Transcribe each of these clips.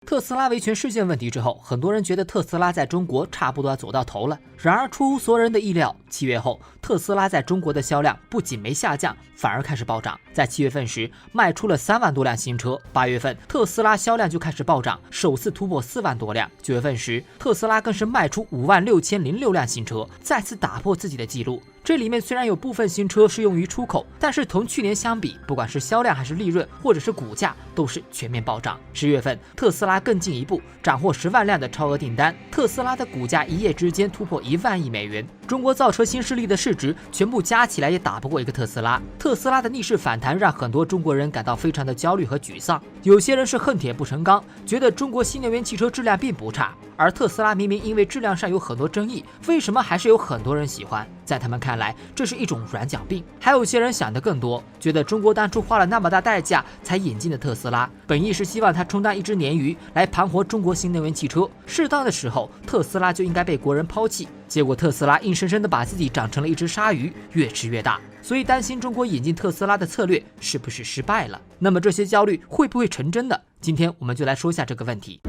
特斯拉维权事件问题之后，很多人觉得特斯拉在中国差不多要走到头了。然而出乎所有人的意料，7月后，特斯拉在中国的销量不仅没下降，反而开始暴涨。在7月份时，卖出了3万多辆新车。8月份，特斯拉销量就开始暴涨，首次突破4万多辆。9月份时，特斯拉更是卖出56006辆新车，再次打破自己的记录。这里面虽然有部分新车是用于出口，但是同去年相比，不管是销量还是利润，或者是股价，都是全面暴涨。10月份，特斯拉更进一步斩获10万辆的超额订单，特斯拉的股价一夜之间突破1万亿美元。中国造车新势力的市值全部加起来也打不过一个特斯拉。特斯拉的逆势反弹让很多中国人感到非常的焦虑和沮丧，有些人是恨铁不成钢，觉得中国新能源汽车质量并不差，而特斯拉明明因为质量上有很多争议，为什么还是有很多人喜欢？在他们看来，这是一种软脚病。还有些人想得更多，觉得中国当初花了那么大代价才引进的特斯拉，本意是希望它充当一只鲶鱼来盘活中国新能源汽车，适当的时候特斯拉就应该被国人抛弃。结果特斯拉硬生生的把自己长成了一只鲨鱼，越吃越大，所以担心中国引进特斯拉的策略是不是失败了？那么这些焦虑会不会成真呢？今天我们就来说一下这个问题。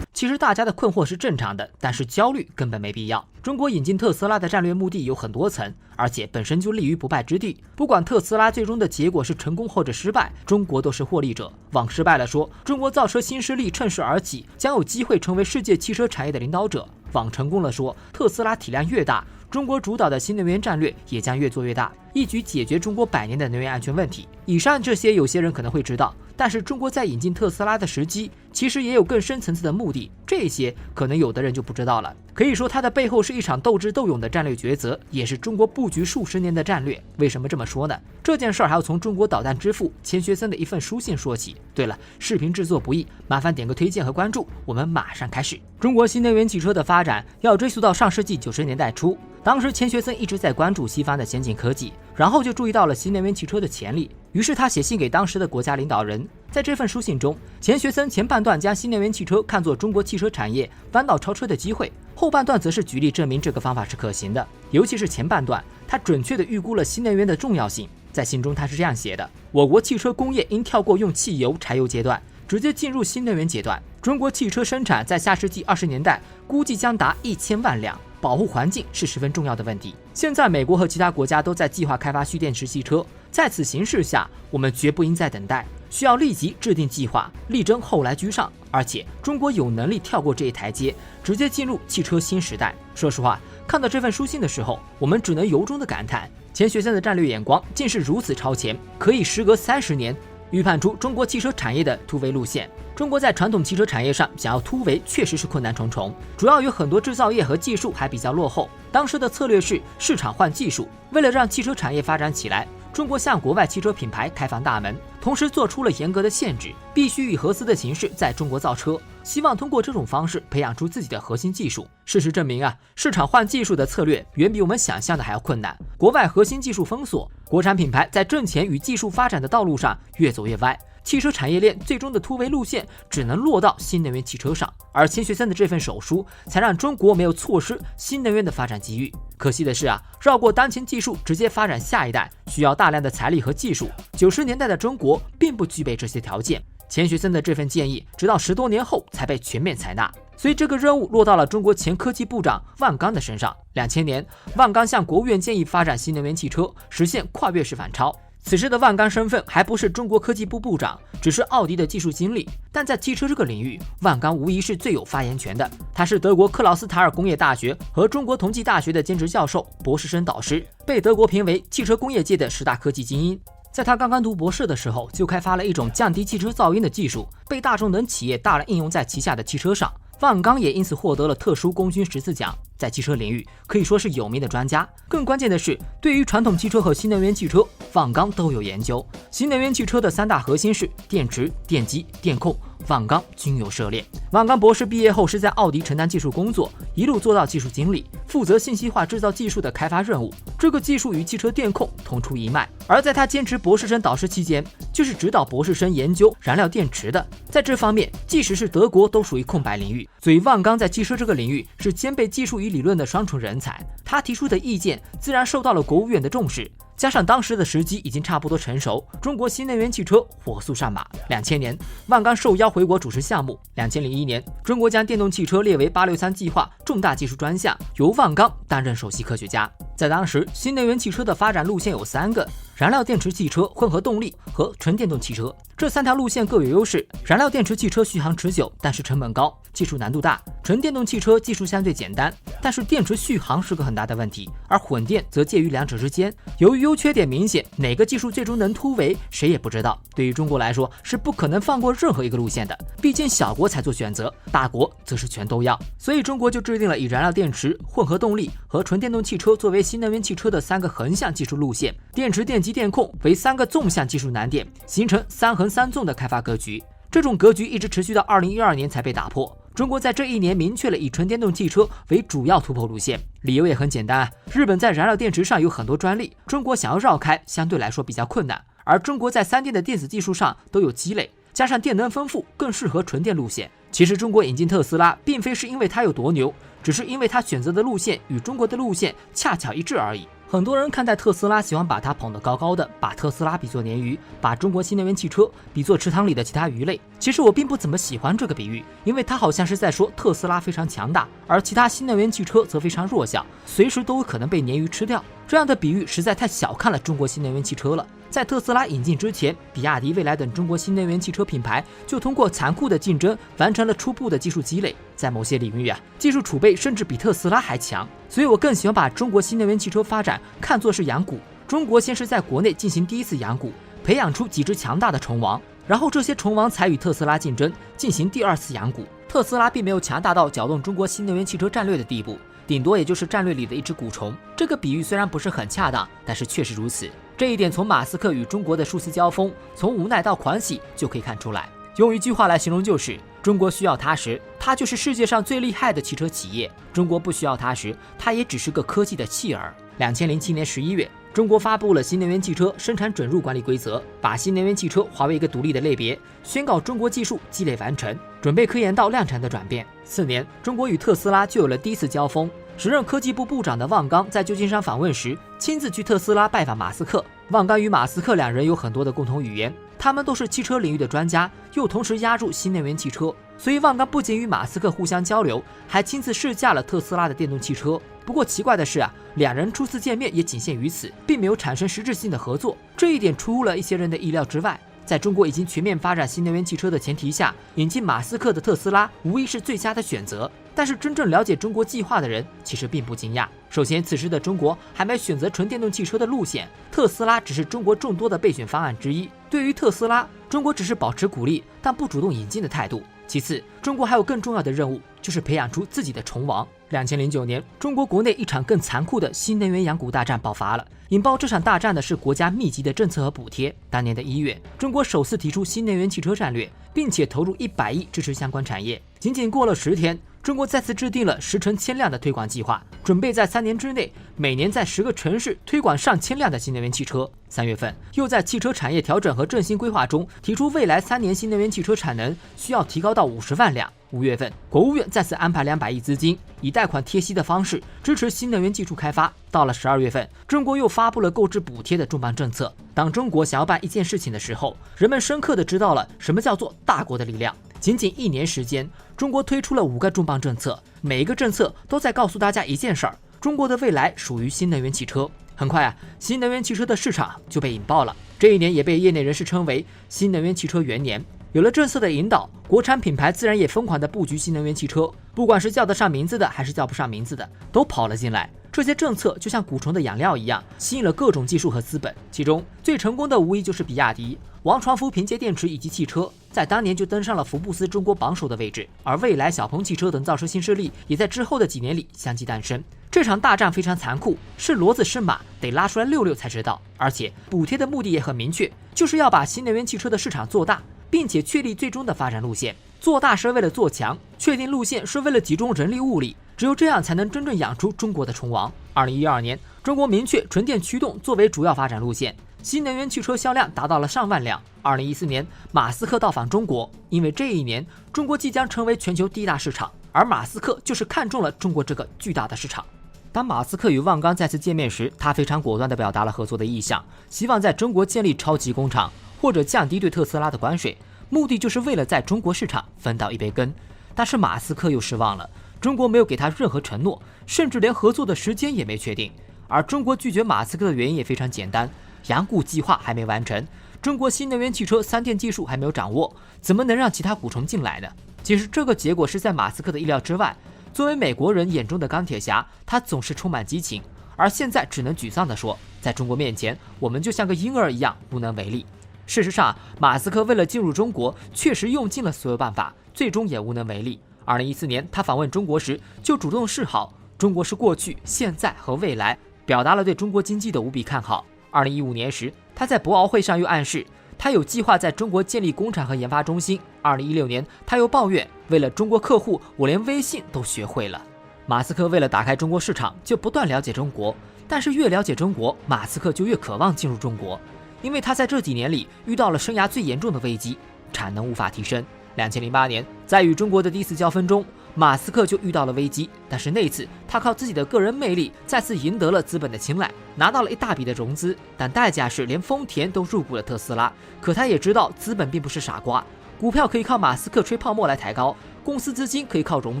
其实大家的困惑是正常的，但是焦虑根本没必要。中国引进特斯拉的战略目的有很多层，而且本身就立于不败之地。不管特斯拉最终的结果是成功或者失败，中国都是获利者。往失败了说，中国造车新势力趁势而起，将有机会成为世界汽车产业的领导者。往成功了说，特斯拉体量越大，中国主导的新能源战略也将越做越大，一举解决中国100年的能源安全问题。以上这些有些人可能会知道，但是中国在引进特斯拉的时机其实也有更深层次的目的，这些可能有的人就不知道了。可以说它的背后是一场斗智斗勇的战略抉择，也是中国布局数十年的战略。为什么这么说呢？这件事儿还要从中国导弹之父钱学森的一份书信说起。对了，视频制作不易，麻烦点个推荐和关注，我们马上开始。中国新能源汽车的发展要追溯到上世纪90年代初，当时钱学森一直在关注西方的先进科技，然后就注意到了新能源汽车的潜力，于是他写信给当时的国家领导人。在这份书信中，钱学森前半段将新能源汽车看作中国汽车产业弯道超车的机会，后半段则是举例证明这个方法是可行的。尤其是前半段，他准确地预估了新能源的重要性。在信中他是这样写的：我国汽车工业应跳过用汽油、柴油阶段，直接进入新能源阶段。中国汽车生产在下世纪20年代估计将达1000万辆，保护环境是十分重要的问题。现在美国和其他国家都在计划开发蓄电池汽车，在此形势下，我们绝不应再等待，需要立即制定计划，力争后来居上。而且中国有能力跳过这一台阶，直接进入汽车新时代。说实话，看到这份书信的时候，我们只能由衷的感叹，钱学森的战略眼光竟是如此超前，可以时隔30年预判出中国汽车产业的突围路线。中国在传统汽车产业上想要突围确实是困难重重，主要有很多制造业和技术还比较落后。当时的策略是市场换技术，为了让汽车产业发展起来，中国向国外汽车品牌开放大门，同时做出了严格的限制，必须以合资的形式在中国造车，希望通过这种方式培养出自己的核心技术。事实证明啊，市场换技术的策略远比我们想象的还要困难。国外核心技术封锁，国产品牌在挣钱与技术发展的道路上越走越歪，汽车产业链最终的突围路线只能落到新能源汽车上，而钱学森的这份手书才让中国没有错失新能源的发展机遇。可惜的是啊，绕过当前技术直接发展下一代，需要大量的财力和技术。90年代的中国并不具备这些条件，钱学森的这份建议直到10多年后才被全面采纳，所以这个任务落到了中国前科技部长万钢的身上。2000年，万钢向国务院建议发展新能源汽车，实现跨越式反超。此时的万钢身份还不是中国科技部部长，只是奥迪的技术经理，但在汽车这个领域，万钢无疑是最有发言权的。他是德国克劳斯塔尔工业大学和中国同济大学的兼职教授、博士生导师，被德国评为汽车工业界的10大科技精英。在他刚刚读博士的时候，就开发了一种降低汽车噪音的技术，被大众等企业大量应用在旗下的汽车上。万钢也因此获得了特殊功勋14奖，在汽车领域可以说是有名的专家。更关键的是，对于传统汽车和新能源汽车，万钢都有研究。新能源汽车的3大核心是电池、电机、电控。万钢均有涉猎。万钢博士毕业后是在奥迪承担技术工作，一路做到技术经理，负责信息化制造技术的开发任务。这个技术与汽车电控同出一脉。而在他坚持博士生导师期间，就是指导博士生研究燃料电池的。在这方面，即使是德国都属于空白领域，所以万钢在汽车这个领域是兼备技术与理论的双重人才。他提出的意见自然受到了国务院的重视。加上当时的时机已经差不多成熟，中国新能源汽车火速上马。2000年，万钢受邀回国主持项目。2001年，中国将电动汽车列为863计划重大技术专项，由万钢担任首席科学家。在当时，新能源汽车的发展路线有3个：燃料电池汽车、混合动力和纯电动汽车。这3条路线各有优势。燃料电池汽车续航持久，但是成本高，技术难度大；纯电动汽车技术相对简单，但是电池续航是个很大的问题。而混电则介于两者之间，由于优缺点明显，哪个技术最终能突围，谁也不知道。对于中国来说，是不可能放过任何一个路线的，毕竟小国才做选择，大国则是全都要。所以中国就制定了以燃料电池、混合动力和纯电动汽车作为新能源汽车的3个横向技术路线，电池、电机、电控为3个纵向技术难点，形成3横3纵的开发格局。这种格局一直持续到2012年才被打破。中国在这一年明确了以纯电动汽车为主要突破路线，理由也很简单，日本在燃料电池上有很多专利，中国想要绕开相对来说比较困难，而中国在3电的电子技术上都有积累，加上电能丰富，更适合纯电路线。其实中国引进特斯拉并非是因为它有多牛，只是因为它选择的路线与中国的路线恰巧一致而已。很多人看待特斯拉喜欢把它捧得高高的，把特斯拉比作鲶鱼，把中国新能源汽车比作池塘里的其他鱼类。其实我并不怎么喜欢这个比喻，因为它好像是在说特斯拉非常强大，而其他新能源汽车则非常弱小，随时都有可能被鲶鱼吃掉。这样的比喻实在太小看了中国新能源汽车了。在特斯拉引进之前，比亚迪、蔚来等中国新能源汽车品牌就通过残酷的竞争完成了初步的技术积累，在某些领域技术储备甚至比特斯拉还强。所以我更喜欢把中国新能源汽车发展看作是养蛊。中国先是在国内进行第一次养蛊，培养出几只强大的虫王，然后这些虫王才与特斯拉竞争，进行第2次养蛊。特斯拉并没有强大到搅动中国新能源汽车战略的地步，顶多也就是战略里的一只蛊虫。这个比喻虽然不是很恰当，但是确实如此。这一点从马斯克与中国的数次交锋，从无奈到狂喜就可以看出来。用一句话来形容就是：中国需要它时，它就是世界上最厉害的汽车企业；中国不需要它时，它也只是个科技的弃儿。2007年11月，中国发布了新能源汽车生产准入管理规则，把新能源汽车划为一个独立的类别，宣告中国技术积累完成，准备科研到量产的转变。4年，中国与特斯拉就有了第一次交锋。时任科技部部长的万钢在旧金山访问时，亲自去特斯拉拜访马斯克。万钢与马斯克2人有很多的共同语言，他们都是汽车领域的专家，又同时压入新能源汽车，所以万钢不仅与马斯克互相交流，还亲自试驾了特斯拉的电动汽车。不过奇怪的是2人初次见面也仅限于此，并没有产生实质性的合作，这一点出乎了一些人的意料之外。在中国已经全面发展新能源汽车的前提下，引进马斯克的特斯拉无疑是最佳的选择。但是真正了解中国计划的人其实并不惊讶。首先，此时的中国还没选择纯电动汽车的路线，特斯拉只是中国众多的备选方案之一。对于特斯拉，中国只是保持鼓励但不主动引进的态度。其次，中国还有更重要的任务，就是培养出自己的虫王。2009年，中国国内一场更残酷的新能源养蛊大战爆发了。引爆这场大战的是国家密集的政策和补贴。当年的1月，中国首次提出新能源汽车战略，并且投入100亿支持相关产业。仅仅过了10天，中国再次制定了10乘1000辆的推广计划，准备在3年之内，每年在10个城市推广上千辆的新能源汽车。3月份，又在汽车产业调整和振兴规划中提出，未来3年新能源汽车产能需要提高到50万辆。5月份，国务院再次安排200亿资金，以贷款贴息的方式支持新能源技术开发。到了12月份，中国又发布了购置补贴的重磅政策。当中国想要办一件事情的时候，人们深刻地知道了什么叫做大国的力量。仅仅1年时间，中国推出了5个重磅政策，每一个政策都在告诉大家一件事儿：中国的未来属于新能源汽车。很快新能源汽车的市场就被引爆了。这一年也被业内人士称为新能源汽车元年。有了政策的引导，国产品牌自然也疯狂地布局新能源汽车，不管是叫得上名字的还是叫不上名字的，都跑了进来。这些政策就像蛊虫的养料一样，吸引了各种技术和资本。其中最成功的无疑就是比亚迪。王传福凭借电池以及汽车，在当年就登上了福布斯中国榜首的位置，而蔚来、小鹏汽车等造车新势力也在之后的几年里相继诞生。这场大战非常残酷，是骡子是马得拉出来溜溜才知道。而且补贴的目的也很明确，就是要把新能源汽车的市场做大。并且确立最终的发展路线。做大是为了做强，确定路线是为了集中人力物力，只有这样才能真正养出中国的虫王。2012年，中国明确纯电驱动作为主要发展路线，新能源汽车销量达到了上万辆。2014年，马斯克到访中国，因为这一年中国即将成为全球第一大市场，而马斯克就是看中了中国这个巨大的市场。当马斯克与万钢再次见面时，他非常果断地表达了合作的意向，希望在中国建立超级工厂，或者降低对特斯拉的关税，目的就是为了在中国市场分到一杯羹。但是马斯克又失望了，中国没有给他任何承诺，甚至连合作的时间也没确定。而中国拒绝马斯克的原因也非常简单，阳谷计划还没完成，中国新能源汽车3电技术还没有掌握，怎么能让其他股虫进来呢？其实这个结果是在马斯克的意料之外。作为美国人眼中的钢铁侠，他总是充满激情，而现在只能沮丧地说，在中国面前，我们就像个婴儿一样无能为力。事实上，马斯克为了进入中国，确实用尽了所有办法，最终也无能为力。2014年，他访问中国时就主动示好，中国是过去、现在和未来，表达了对中国经济的无比看好。2015年时，他在博鳌会上又暗示，他有计划在中国建立工厂和研发中心。2016年，他又抱怨，为了中国客户，我连微信都学会了。马斯克为了打开中国市场，就不断了解中国，但是越了解中国，马斯克就越渴望进入中国，因为他在这几年里遇到了生涯最严重的危机，产能无法提升。2008年，在与中国的第一次交锋中，马斯克就遇到了危机，但是那次他靠自己的个人魅力再次赢得了资本的青睐，拿到了一大笔的融资，但代价是连丰田都入股了特斯拉。可他也知道资本并不是傻瓜，股票可以靠马斯克吹泡沫来抬高，公司资金可以靠融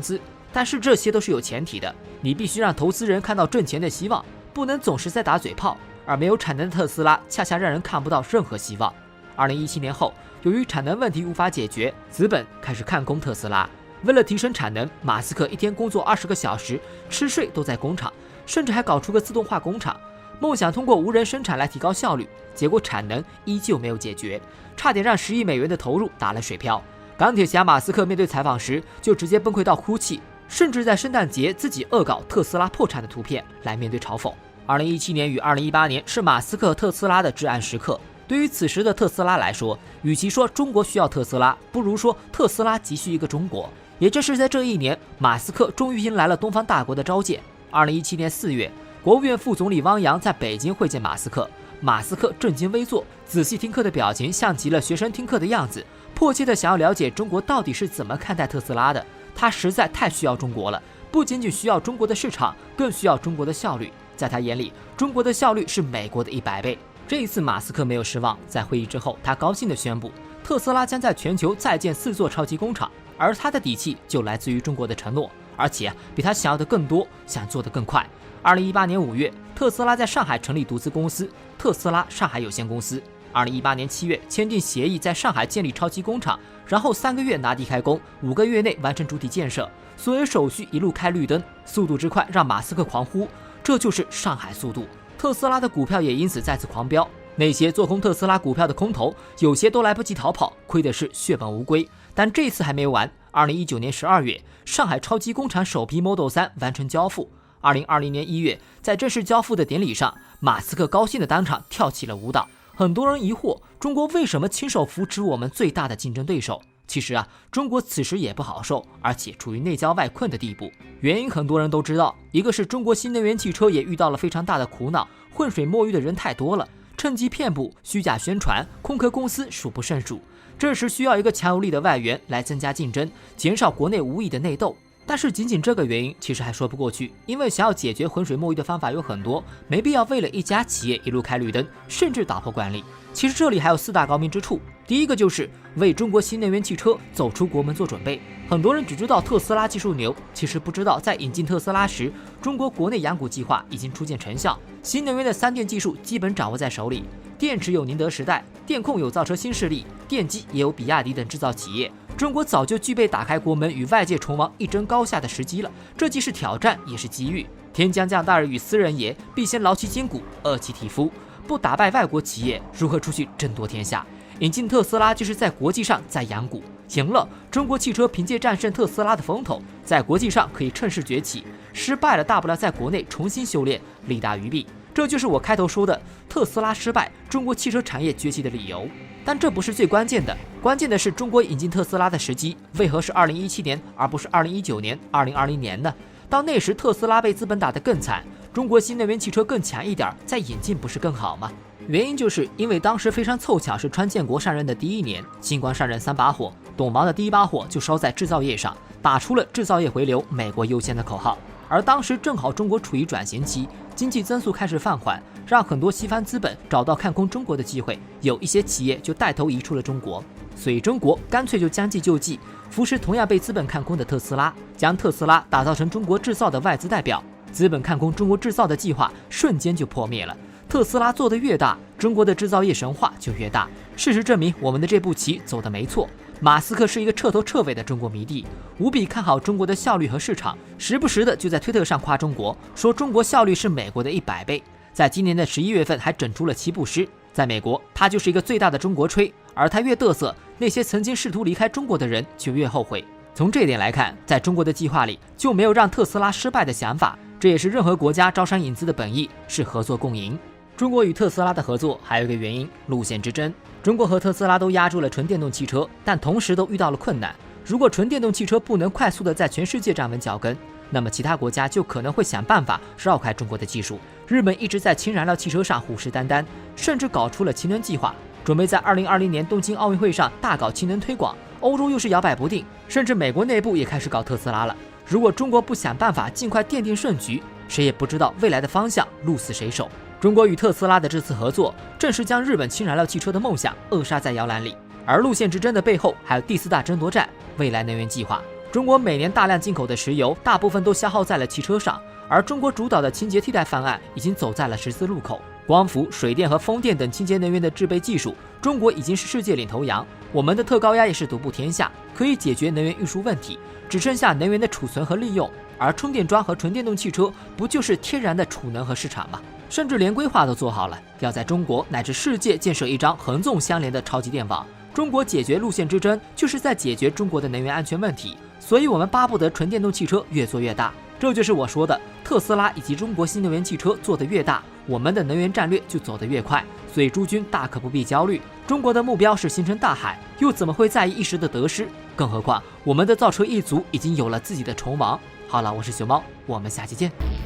资，但是这些都是有前提的，你必须让投资人看到挣钱的希望，不能总是在打嘴炮，而没有产能的特斯拉恰恰让人看不到任何希望。2017年后，由于产能问题无法解决，资本开始看空特斯拉。为了提升产能，马斯克一天工作20个小时，吃睡都在工厂，甚至还搞出个自动化工厂，梦想通过无人生产来提高效率，结果产能依旧没有解决，差点让10亿美元的投入打了水漂。钢铁侠马斯克面对采访时就直接崩溃到哭泣，甚至在圣诞节自己恶搞特斯拉破产的图片来面对嘲讽。2017年与2018年是马斯克特斯拉的至暗时刻。对于此时的特斯拉来说，与其说中国需要特斯拉，不如说特斯拉急需一个中国。也正是在这一年，马斯克终于迎来了东方大国的召见。2017年4月，国务院副总理汪洋在北京会见马斯克，马斯克正襟危坐，仔细听课的表情像极了学生听课的样子，迫切地想要了解中国到底是怎么看待特斯拉的。他实在太需要中国了，不仅仅需要中国的市场，更需要中国的效率。在他眼里，中国的效率是美国的100倍。这一次马斯克没有失望，在会议之后，他高兴地宣布，特斯拉将在全球再建4座超级工厂，而他的底气就来自于中国的承诺，而且比他想要的更多，想做得更快。2018年5月，特斯拉在上海成立独资公司特斯拉上海有限公司。2018年7月签订协议，在上海建立超级工厂，然后3个月拿地开工，5个月内完成主体建设，所有手续一路开绿灯，速度之快让马斯克狂呼，这就是上海速度。特斯拉的股票也因此再次狂飙，那些做空特斯拉股票的空头，有些都来不及逃跑，亏的是血本无归。但这次还没完，2019年12月，上海超级工厂首批 Model 3完成交付。2020年1月，在正式交付的典礼上，马斯克高兴的当场跳起了舞蹈。很多人疑惑，中国为什么亲手扶持我们最大的竞争对手？其实中国此时也不好受，而且处于内焦外困的地步。原因很多人都知道，一个是中国新能源汽车也遇到了非常大的苦恼，浑水摸鱼的人太多了，趁机骗补、虚假宣传、空壳公司数不胜数。这时需要一个强有力的外援来增加竞争，减少国内无意的内斗。但是仅仅这个原因其实还说不过去，因为想要解决浑水摸鱼的方法有很多，没必要为了一家企业一路开绿灯，甚至打破惯例。其实这里还有4大高明之处。第一个就是为中国新能源汽车走出国门做准备。很多人只知道特斯拉技术牛，其实不知道在引进特斯拉时，中国国内养股计划已经初见成效，新能源的3电技术基本掌握在手里，电池有宁德时代，电控有造车新势力，电机也有比亚迪等制造企业。中国早就具备打开国门与外界虫王一争高下的时机了，这既是挑战也是机遇。天将降大任于斯人也，必先劳其筋骨，饿其体肤。不打败外国企业，如何出去争夺天下？引进特斯拉就是在国际上在养股，赢了，中国汽车凭借战胜特斯拉的风头，在国际上可以趁势崛起；失败了，大不了在国内重新修炼，利大于弊。这就是我开头说的特斯拉失败，中国汽车产业崛起的理由。但这不是最关键的，关键的是中国引进特斯拉的时机为何是2017年而不是2019年、2020年呢？到那时特斯拉被资本打得更惨，中国新能源汽车更强一点，再引进不是更好吗？原因就是因为当时非常凑巧是川建国上任的第1年，新官上任3把火，董毛的第1把火就烧在制造业上，打出了制造业回流、美国优先的口号。而当时正好中国处于转型期，经济增速开始放缓，让很多西方资本找到看空中国的机会，有一些企业就带头移出了中国。所以中国干脆就将计就计，扶持同样被资本看空的特斯拉，将特斯拉打造成中国制造的外资代表。资本看空中国制造的计划瞬间就破灭了。特斯拉做得越大，中国的制造业神话就越大。事实证明，我们的这步棋走得没错。马斯克是一个彻头彻尾的中国迷弟，无比看好中国的效率和市场，时不时的就在推特上夸中国，说中国效率是美国的100倍。在今年的11月份还整出了齐布斯。在美国，他就是一个最大的中国吹，而他越嘚瑟，那些曾经试图离开中国的人就越后悔。从这一点来看，在中国的计划里就没有让特斯拉失败的想法，这也是任何国家招商引资的本意，是合作共赢。中国与特斯拉的合作还有一个原因，路线之争。中国和特斯拉都压住了纯电动汽车，但同时都遇到了困难。如果纯电动汽车不能快速的在全世界站稳脚跟，那么其他国家就可能会想办法绕开中国的技术。日本一直在氢燃料汽车上虎视眈眈，甚至搞出了氢能计划，准备在2020年东京奥运会上大搞氢能推广。欧洲又是摇摆不定，甚至美国内部也开始搞特斯拉了。如果中国不想办法尽快奠定胜局，谁也不知道未来的方向鹿死谁手。中国与特斯拉的这次合作，正是将日本氢燃料汽车的梦想扼杀在摇篮里。而路线之争的背后，还有第4大争夺战——未来能源计划。中国每年大量进口的石油，大部分都消耗在了汽车上，而中国主导的清洁替代方案已经走在了十字路口。光伏、水电和风电等清洁能源的制备技术，中国已经是世界领头羊。我们的特高压也是独步天下，可以解决能源运输问题，只剩下能源的储存和利用。而充电桩和纯电动汽车不就是天然的储能和市场吗？甚至连规划都做好了，要在中国乃至世界建设一张横纵相连的超级电网。中国解决路线之争，就是在解决中国的能源安全问题。所以我们巴不得纯电动汽车越做越大。这就是我说的，特斯拉以及中国新能源汽车做得越大，我们的能源战略就走得越快。所以诸君大可不必焦虑，中国的目标是星辰大海，又怎么会在意一时的得失？更何况我们的造车一族已经有了自己的虫王。好了，我是熊猫，我们下期见。